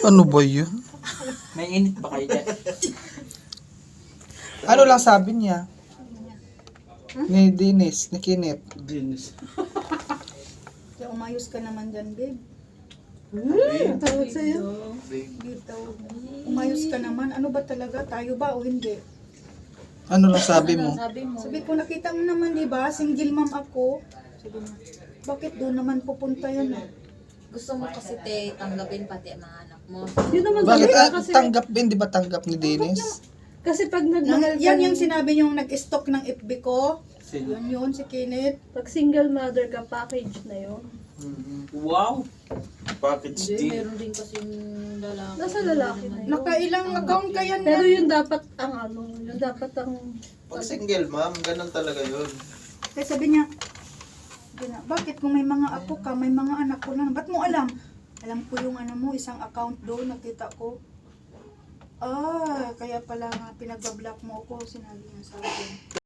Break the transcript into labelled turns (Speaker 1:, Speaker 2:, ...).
Speaker 1: Ano ba yun?
Speaker 2: May init ba kayo dyan?
Speaker 1: Ano lang sabi niya? Ni Dennis, ni Kinit.
Speaker 2: Dinis.
Speaker 3: Kaya umayos ka naman dyan, babe.
Speaker 4: Tawag sa'yo.
Speaker 3: Babe, tawag mo. Umayos ka naman. Ano ba talaga? Tayo ba o hindi?
Speaker 1: Ano lang sabi mo?
Speaker 3: Sabi ko, nakita mo naman, di ba? Single mom ako. Sabi mo, bakit doon naman pupunta yan?
Speaker 5: Gusto mo kasi te, tanggapin pati ang mga anak mo.
Speaker 4: Yun naman
Speaker 1: Bakit?
Speaker 4: talaga kasi,
Speaker 1: Tanggap din, di ba tanggap ni Dennis?
Speaker 4: kasi pag nagmahal ka,
Speaker 3: Yan yung sinabi niyong nag-stock ng FB ko.
Speaker 2: Sino?
Speaker 3: Yun, si Kenneth.
Speaker 4: pag single mother ka, package na yun.
Speaker 2: Wow! Package
Speaker 5: Hindi,
Speaker 2: deal.
Speaker 5: meron din kasi yung lalaki.
Speaker 4: Nasa lalaki na yun.
Speaker 3: Nakailang account ka yan.
Speaker 4: Pero yun dapat ang ano, yun dapat ang
Speaker 6: Pag single ma'am, ganun talaga yun.
Speaker 3: Kaya sabi niya, bakit kung may mga apo ka, may mga anak ko na, ba't mo alam? Alam ko yung ano mo, isang account doon, nakita ko. Ah, kaya pala nga pinag-block mo ako, sinabi niya sa akin.